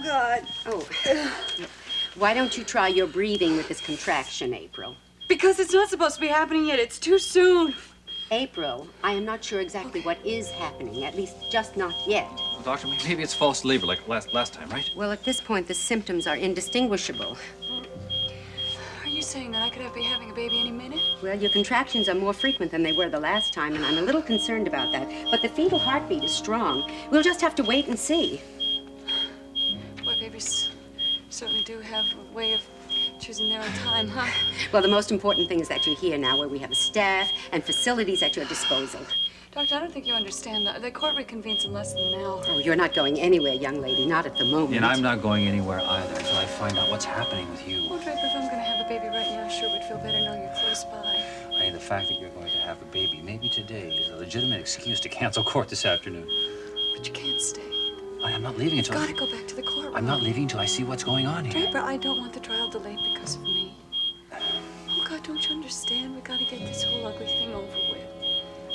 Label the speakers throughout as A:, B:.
A: Oh, God.
B: Oh. Why don't you try your breathing with this contraction, April?
A: Because it's not supposed to be happening yet. It's too soon.
B: April, I am not sure exactly what is happening, at least just not yet.
C: Well, Doctor, maybe it's false labor like last time, right?
B: Well, at this point, the symptoms are indistinguishable.
A: Are you saying that I could be having a baby any minute?
B: Well, your contractions are more frequent than they were the last time, and I'm a little concerned about that. But the fetal heartbeat is strong. We'll just have to wait and see.
A: Boy, babies certainly do have a way of choosing their own time, huh?
B: Well, the most important thing is that you're here now, where we have a staff and facilities at your disposal.
A: Doctor, I don't think you understand. The court reconvenes in less than an hour.
B: Oh, you're not going anywhere, young lady, not at the moment.
C: And I'm not going anywhere either until I find out what's happening with you.
A: Well, Draper, if I'm going to have a baby right now, I sure would feel better knowing you're close by.
C: Honey, the fact that you're going to have a baby, maybe today, is a legitimate excuse to cancel court this afternoon.
A: But you can't stay.
C: I'm not leaving until...
A: You've got to go back to the courtroom.
C: I'm not leaving until I see what's going on here.
A: Draper, I don't want the trial delayed because of me. Oh, God, don't you understand? We got to get this whole ugly thing over with.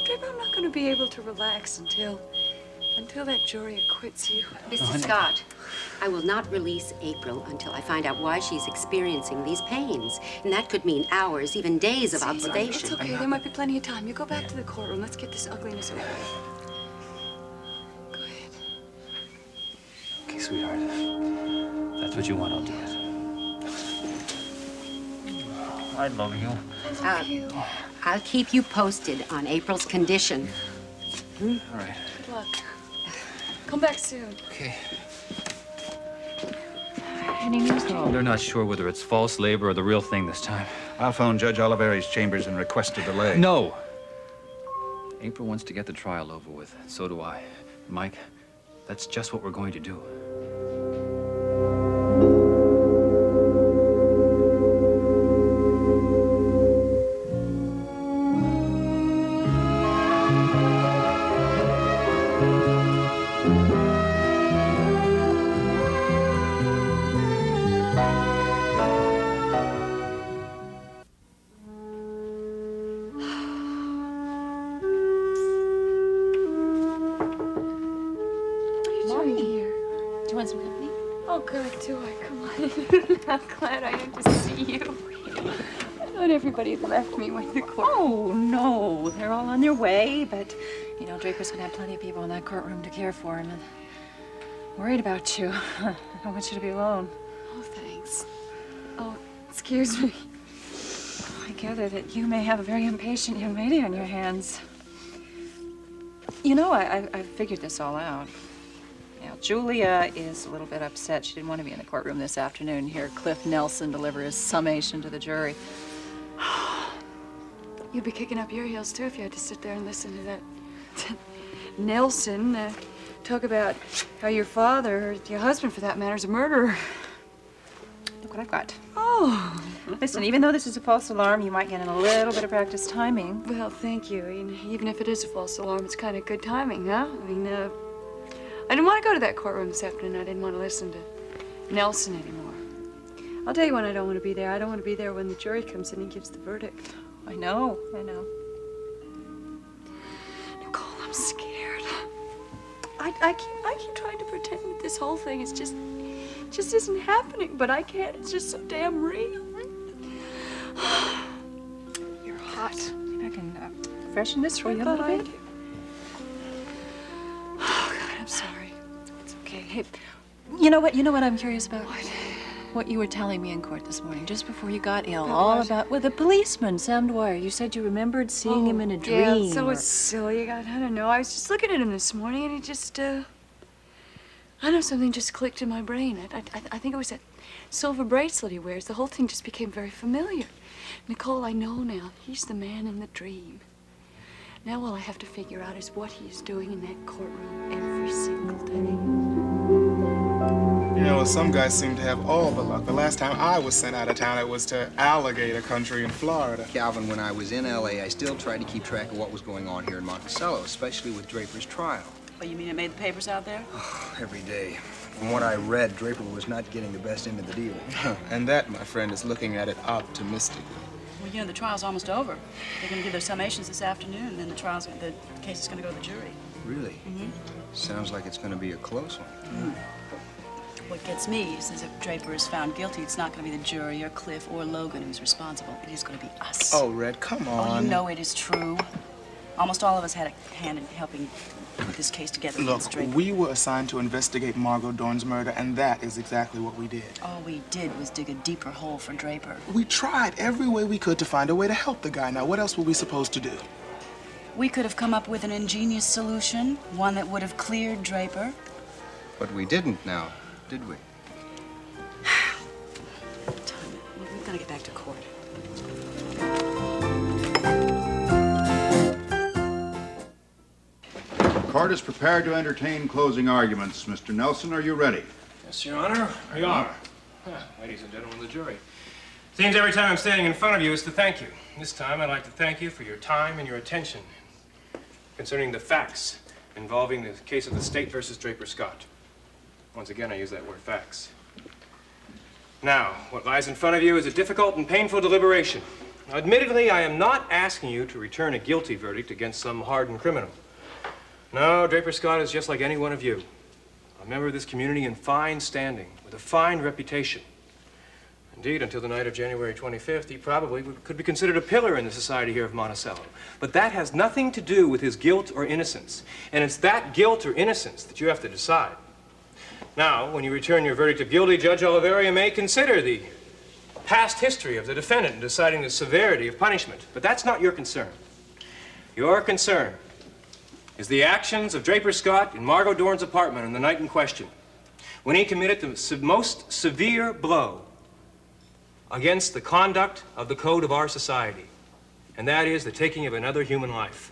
A: Draper, I'm not going to be able to relax until that jury acquits you.
B: Mr. Scott, I will not release April until I find out why she's experiencing these pains. And that could mean hours, even days of observation.
A: It's okay. There might be plenty of time. You go back to the courtroom. Let's get this ugliness over with. Go ahead.
C: Okay, sweetheart. If that's what you want, I'll do it. I love you.
A: I love you.
B: I'll keep you posted on April's condition.
C: All right.
A: Good luck. Come back soon.
C: Okay.
A: Any news, Jane?
C: Oh, they're not sure whether it's false labor or the real thing this time.
D: I'll phone Judge Oliveri's chambers and request a delay.
C: No! April wants to get the trial over with. So do I. Mike, that's just what we're going to do.
A: How glad I am to see you. I thought everybody had left me with the court.
E: Oh, no. They're all on their way, but, you know, Draper's gonna have plenty of people in that courtroom to care for him, and worried about you. I don't want you to be alone.
A: Oh, thanks. Oh, excuse me.
E: I gather that you may have a very impatient young lady on your hands. You know, I figured this all out. Now, Julia is a little bit upset. She didn't want to be in the courtroom this afternoon and hear Cliff Nelson deliver his summation to the jury.
A: You'd be kicking up your heels, too, if you had to sit there and listen to that Nelson talk about how your father, or your husband for that matter, is a murderer.
E: Look what I've got.
A: Oh.
E: Listen, even though this is a false alarm, you might get in a little bit of practice timing.
A: Well, thank you. Even if it is a false alarm, it's kind of good timing, huh? I mean, I didn't want to go to that courtroom this afternoon. I didn't want to listen to Nelson anymore. I'll tell you when I don't want to be there. I don't want to be there when the jury comes in and gives the verdict.
E: I know.
A: Nicole, I'm scared. I keep trying to pretend that this whole thing is just isn't happening, but I can't. It's just so damn real. You're hot.
E: Maybe I can freshen this for you a little bit.
A: Oh, God, I'm sorry. It's okay.
E: Hey, you know what I'm curious about? What you were telling me in court this morning, just before you got ill, about the policeman, Sam Dwyer. You said you remembered seeing him in a dream.
A: Yeah, so it's silly. I don't know. I was just looking at him this morning, and he just, I don't know, something just clicked in my brain. I think it was that silver bracelet he wears. The whole thing just became very familiar. Nicole, I know now. He's the man in the dream. Now all I have to figure out is what he's doing in that courtroom every single day.
F: You know, some guys seem to have all the luck. The last time I was sent out of town, it was to alligator country in Florida.
G: Calvin, when I was in L.A., I still tried to keep track of what was going on here in Monticello, especially with Draper's trial.
E: Oh, you mean it made the papers out there?
G: Every day. From what I read, Draper was not getting the best end of the deal.
F: And that, my friend, is looking at it optimistically.
E: Well, you know, the trial's almost over. They're going to give their summations this afternoon, and then the case is going to go to the jury.
G: Really?
E: Mm-hmm.
G: Sounds like it's going to be a close one.
H: What gets me is if Draper is found guilty, it's not going to be the jury or Cliff or Logan who's responsible. It is going to be us.
F: Oh, Red, come on.
H: Oh, you know it is true. Almost all of us had a hand in helping put this case together against
F: Look,
H: Draper.
F: we were assigned to investigate Margot Dorn's murder, and that is exactly what we did.
H: All we did was dig a deeper hole for Draper.
F: We tried every way we could to find a way to help the guy. Now, what else were we supposed to do?
H: We could have come up with an ingenious solution, one that would have cleared Draper.
G: But we didn't now, did we?
H: Tommy, we've got to get back to court.
I: Court is prepared to entertain closing arguments. Mr. Nelson, are you ready?
J: Yes, Your Honor, we are. Ladies and gentlemen of the jury, seems every time I'm standing in front of you is to thank you. This time I'd like to thank you for your time and your attention concerning the facts involving the case of the State versus Draper Scott. Once again, I use that word, facts. Now, what lies in front of you is a difficult and painful deliberation. Now, admittedly, I am not asking you to return a guilty verdict against some hardened criminal. No, Draper Scott is just like any one of you. A member of this community in fine standing, with a fine reputation. Indeed, until the night of January 25th, he probably could be considered a pillar in the society here of Monticello. But that has nothing to do with his guilt or innocence. And it's that guilt or innocence that you have to decide. Now, when you return your verdict of guilty, Judge Oliveria may consider the past history of the defendant in deciding the severity of punishment. But that's not your concern. Your concern is the actions of Draper Scott in Margot Dorn's apartment on the night in question, when he committed the most severe blow against the conduct of the code of our society, and that is the taking of another human life.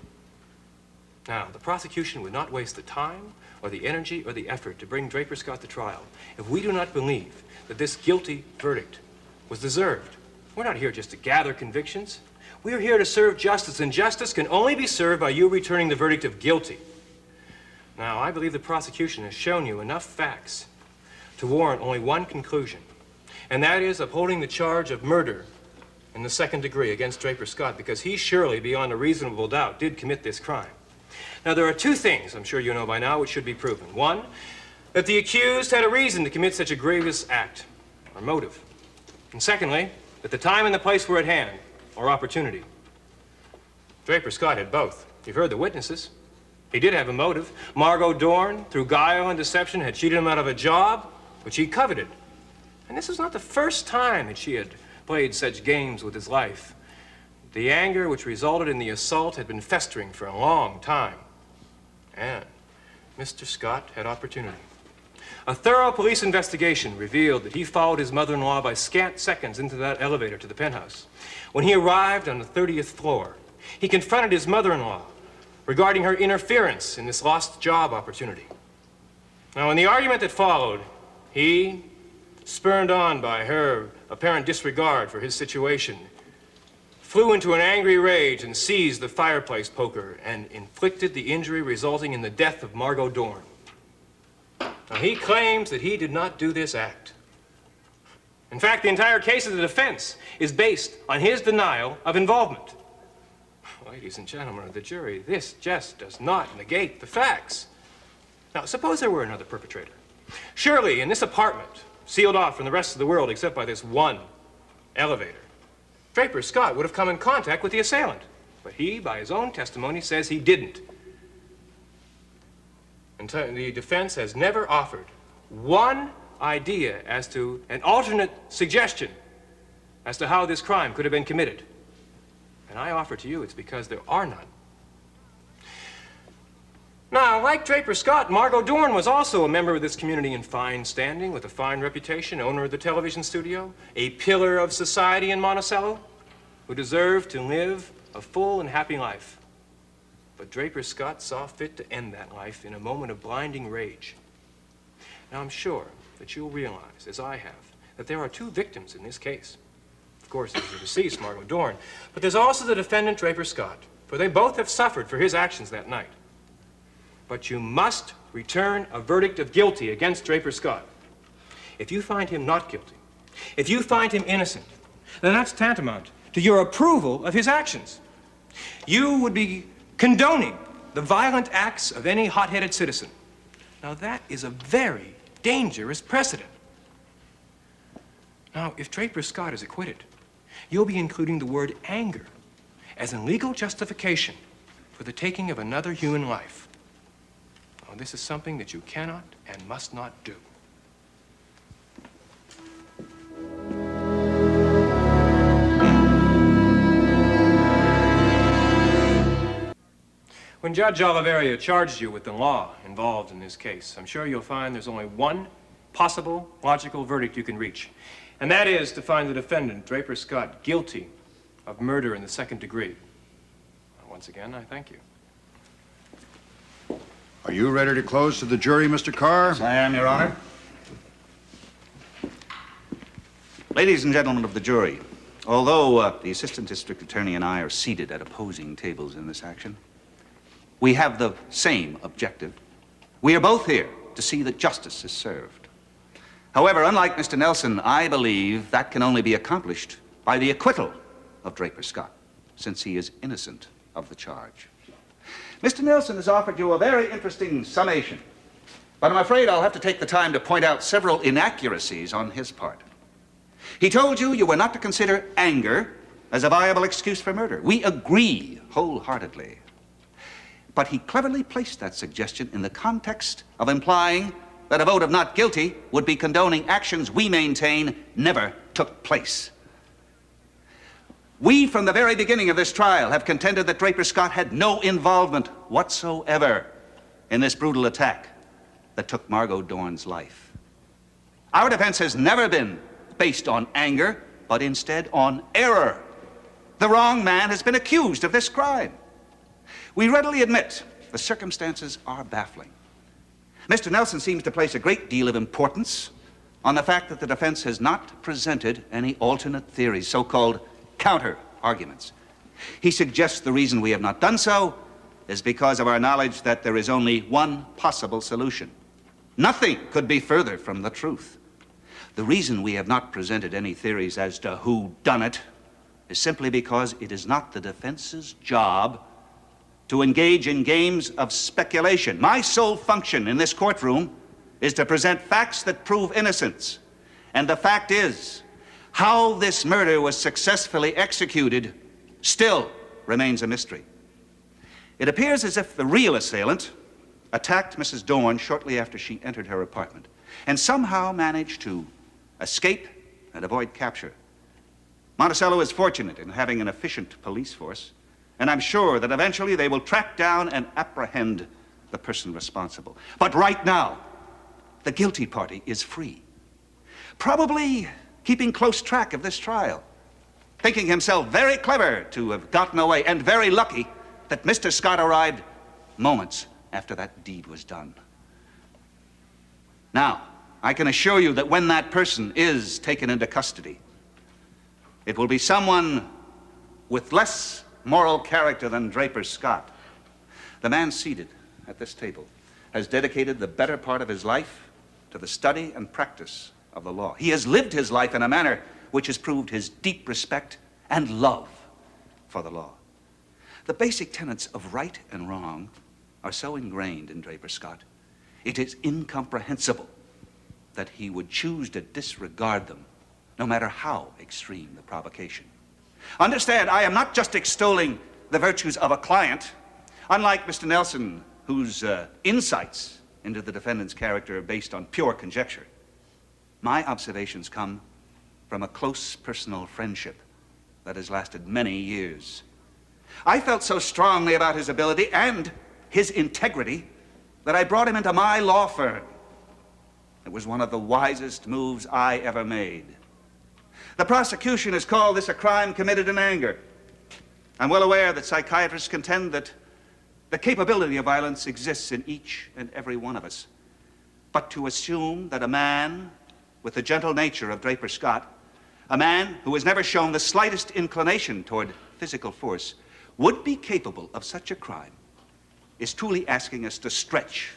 J: Now, the prosecution would not waste the time or the energy or the effort to bring Draper Scott to trial if we do not believe that this guilty verdict was deserved. We're not here just to gather convictions. We are here to serve justice, and justice can only be served by you returning the verdict of guilty. Now, I believe the prosecution has shown you enough facts to warrant only one conclusion, and that is upholding the charge of murder in the second degree against Draper Scott, because he surely, beyond a reasonable doubt, did commit this crime. Now, there are two things, I'm sure you know by now, which should be proven. One, that the accused had a reason to commit such a grievous act, or motive. And secondly, that the time and the place were at hand, or opportunity. Draper Scott had both. You've heard the witnesses. He did have a motive. Margot Dorn, through guile and deception, had cheated him out of a job which he coveted. And this was not the first time that she had played such games with his life. The anger which resulted in the assault had been festering for a long time. And Mr. Scott had opportunity. A thorough police investigation revealed that he followed his mother-in-law by scant seconds into that elevator to the penthouse. When he arrived on the 30th floor, he confronted his mother-in-law regarding her interference in this lost job opportunity. Now, in the argument that followed, he, spurred on by her apparent disregard for his situation, flew into an angry rage and seized the fireplace poker and inflicted the injury resulting in the death of Margot Dorn. Now, he claims that he did not do this act. In fact, the entire case of the defense is based on his denial of involvement. Ladies and gentlemen of the jury, this just does not negate the facts. Now, suppose there were another perpetrator. Surely, in this apartment, sealed off from the rest of the world except by this one elevator, Draper Scott would have come in contact with the assailant. But he, by his own testimony, says he didn't. And the defense has never offered one idea as to an alternate suggestion as to how this crime could have been committed. And I offer to you it's because there are none. Now, like Draper Scott, Margot Dorn was also a member of this community in fine standing, with a fine reputation, owner of the television studio, a pillar of society in Monticello, who deserved to live a full and happy life. But Draper Scott saw fit to end that life in a moment of blinding rage. Now, I'm sure that you'll realize, as I have, that there are two victims in this case. Of course, there's the deceased, Margot Dorn, but there's also the defendant, Draper Scott, for they both have suffered for his actions that night. But you must return a verdict of guilty against Draper Scott. If you find him not guilty, if you find him innocent, then that's tantamount to your approval of his actions. You would be condoning the violent acts of any hot-headed citizen. Now, that is a very dangerous precedent. Now, if Draper Scott is acquitted, you'll be including the word anger as a legal justification for the taking of another human life. Now, this is something that you cannot and must not do. When Judge Oliveria charged you with the law involved in this case, I'm sure you'll find there's only one possible logical verdict you can reach. And that is to find the defendant, Draper Scott, guilty of murder in the second degree. Once again, I thank you.
I: Are you ready to close to the jury, Mr. Carr?
D: Yes, I am, Your Honor. Ladies and gentlemen of the jury, although the Assistant District Attorney and I are seated at opposing tables in this action, we have the same objective. We are both here to see that justice is served. However, unlike Mr. Nelson, I believe that can only be accomplished by the acquittal of Draper Scott, since he is innocent of the charge. Mr. Nelson has offered you a very interesting summation, but I'm afraid I'll have to take the time to point out several inaccuracies on his part. He told you you were not to consider anger as a viable excuse for murder. We agree wholeheartedly. But he cleverly placed that suggestion in the context of implying that a vote of not guilty would be condoning actions we maintain never took place. We, from the very beginning of this trial, have contended that Draper Scott had no involvement whatsoever in this brutal attack that took Margot Dorn's life. Our defense has never been based on anger, but instead on error. The wrong man has been accused of this crime. We readily admit the circumstances are baffling. Mr. Nelson seems to place a great deal of importance on the fact that the defense has not presented any alternate theories, so-called counter-arguments. He suggests the reason we have not done so is because of our knowledge that there is only one possible solution. Nothing could be further from the truth. The reason we have not presented any theories as to who done it is simply because it is not the defense's job to engage in games of speculation. My sole function in this courtroom is to present facts that prove innocence. And the fact is, how this murder was successfully executed still remains a mystery. It appears as if the real assailant attacked Mrs. Dorn shortly after she entered her apartment and somehow managed to escape and avoid capture. Monticello is fortunate in having an efficient police force, and I'm sure that eventually they will track down and apprehend the person responsible. But right now, the guilty party is free, probably keeping close track of this trial, thinking himself very clever to have gotten away, and very lucky that Mr. Scott arrived moments after that deed was done. Now, I can assure you that when that person is taken into custody, it will be someone with less moral character than Draper Scott. The man seated at this table has dedicated the better part of his life to the study and practice of the law. He has lived his life in a manner which has proved his deep respect and love for the law. The basic tenets of right and wrong are so ingrained in Draper Scott, it is incomprehensible that he would choose to disregard them, no matter how extreme the provocation. Understand, I am not just extolling the virtues of a client. Unlike Mr. Nelson, whose insights into the defendant's character are based on pure conjecture, my observations come from a close personal friendship that has lasted many years. I felt so strongly about his ability and his integrity that I brought him into my law firm. It was one of the wisest moves I ever made. The prosecution has called this a crime committed in anger. I'm well aware that psychiatrists contend that the capability of violence exists in each and every one of us. But to assume that a man with the gentle nature of Draper Scott, a man who has never shown the slightest inclination toward physical force, would be capable of such a crime is truly asking us to stretch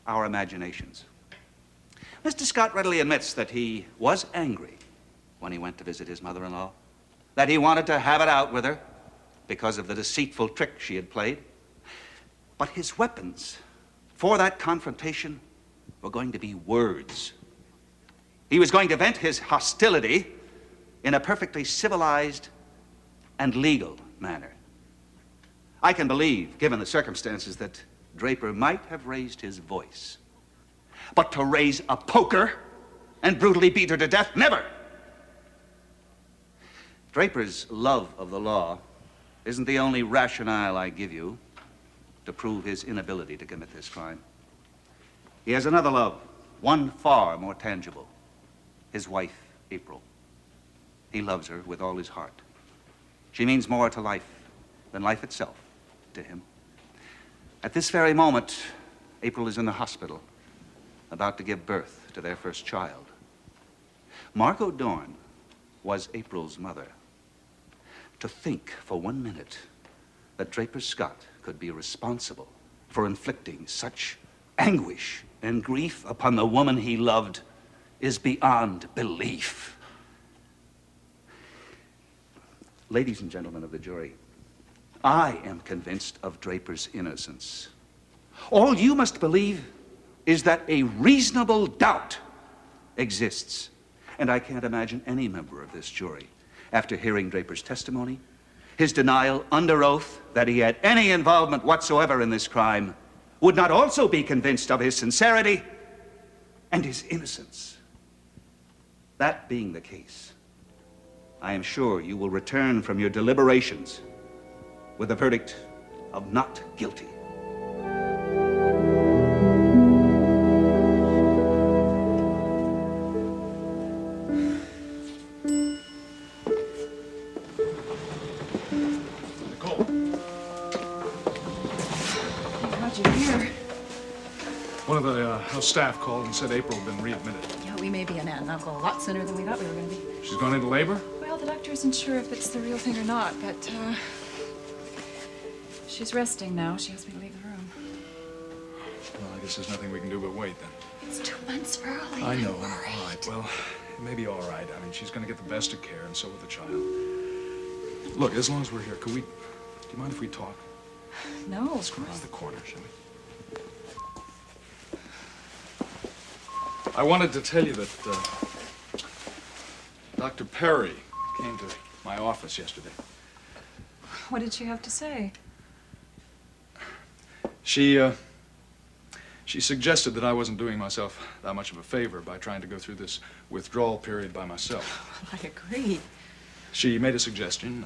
D: our imaginations. Mr. Scott readily admits that he was angry when he went to visit his mother-in-law, that he wanted to have it out with her because of the deceitful trick she had played. But his weapons for that confrontation were going to be words. He was going to vent his hostility in a perfectly civilized and legal manner. I can believe, given the circumstances, that Draper might have raised his voice. But to raise a poker and brutally beat her to death, never! Draper's love of the law isn't the only rationale I give you to prove his inability to commit this crime. He has another love, one far more tangible. His wife, April. He loves her with all his heart. She means more to life than life itself to him. At this very moment, April is in the hospital, about to give birth to their first child. Margot Dorn was April's mother. To think for 1 minute that Draper Scott could be responsible for inflicting such anguish and grief upon the woman he loved is beyond belief. Ladies and gentlemen of the jury, I am convinced of Draper's innocence. All you must believe is that a reasonable doubt exists. And I can't imagine any member of this jury, after hearing Draper's testimony, his denial under oath that he had any involvement whatsoever in this crime, would not also be convinced of his sincerity and his innocence. That being the case, I am sure you will return from your deliberations with a verdict of not guilty.
K: Nicole.
E: How'd you hear?
K: One of the house staff called and said April had been readmitted.
E: Yeah, we may be an aunt and uncle a lot sooner than we thought we were going to be.
K: She's gone into labor?
E: Well, the doctor isn't sure if it's the real thing or not, but she's resting now. She asked me to leave the room.
K: Well, I guess there's nothing we can do but wait then.
E: It's 2 months early.
K: I know. All right. Well, it may be all right. I mean, she's going to get the best of care, and so will the child. Look, as long as we're here, do you mind if we talk?
E: No.
K: Let's go around the corner, shall we? I wanted to tell you that Dr. Perry came to my office yesterday.
E: What did she have to say?
K: She suggested that I wasn't doing myself that much of a favor by trying to go through this withdrawal period by myself.
E: I agree.
K: She made a suggestion,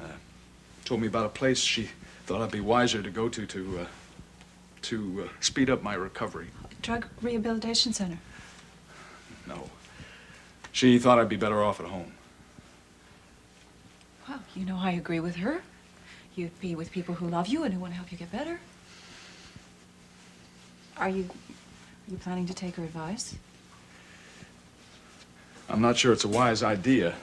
K: told me about a place she thought I'd be wiser to go to speed up my recovery.
E: Drug Rehabilitation Center.
K: No. She thought I'd be better off at home.
E: Well, you know, I agree with her. You'd be with people who love you and who want to help you get better. Are you planning to take her advice?
K: I'm not sure it's a wise idea.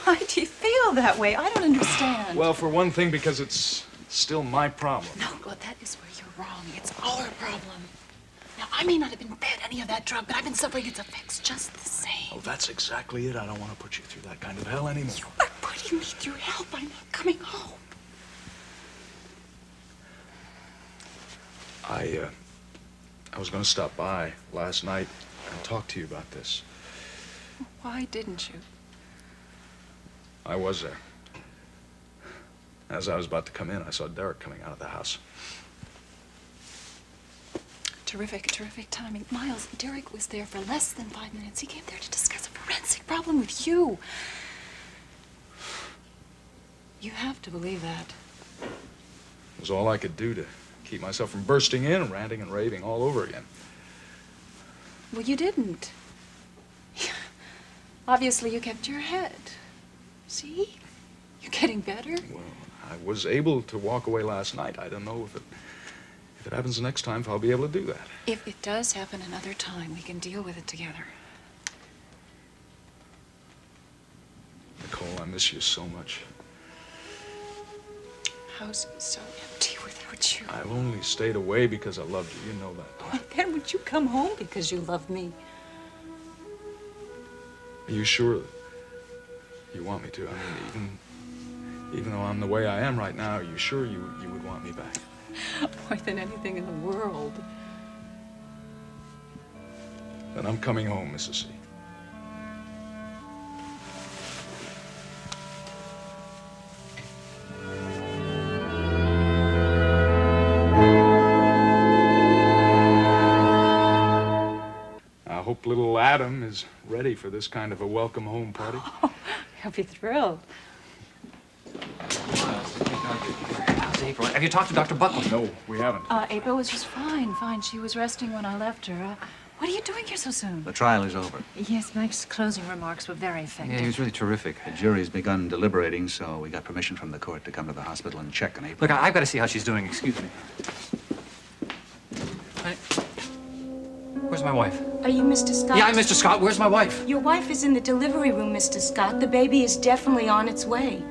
E: Why do you feel that way? I don't understand.
K: Well, for one thing, because it's still my problem.
H: No, well, that is where you're wrong. It's our problem. Now, I may not have been fed any of that drug, but I've been suffering its effects just the same.
K: Oh, that's exactly it. I don't want to put you through that kind of hell anymore.
H: You are putting me through hell by not coming home.
K: I was going to stop by last night and talk to you about this.
E: Why didn't you?
K: I was there. As I was about to come in, I saw Derek coming out of the house.
E: Terrific, terrific timing. Miles, Derek was there for less than 5 minutes. He came there to discuss a forensic problem with you. You have to believe that.
K: It was all I could do to keep myself from bursting in, ranting and raving all over again.
E: Well, you didn't. Obviously, you kept your head. See? You're getting better.
K: Well, I was able to walk away last night. I don't know if it happens next time, if I'll be able to do that.
E: If it does happen another time, we can deal with it together.
K: Nicole, I miss you so much.
E: House is so empty without you.
K: I've only stayed away because I loved you. You know that, don't you?
E: Well, then would you come home because you love me?
K: Are you sure that you want me to? I mean, even though I'm the way I am right now, are you sure you would want me back?
E: More than anything in the world.
K: then I'm coming home, Mrs. C. I hope little Adam is ready for this kind of a welcome home party.
E: Oh, he'll be thrilled.
C: How's April? Have you talked to Dr. Buckley?
K: No, we haven't.
E: April was just fine. She was resting when I left her. What are you doing here so soon?
D: The trial is over.
E: Yes, Mike's closing remarks were very effective.
C: Yeah, he was really terrific.
D: The jury's begun deliberating, so we got permission from the court to come to the hospital and check on April.
C: Look, I've got to see how she's doing. Excuse me. Where's my wife?
A: Are you Mr. Scott?
C: Yeah, I'm Mr. Scott. Where's my wife?
A: Your wife is in the delivery room, Mr. Scott. The baby is definitely on its way.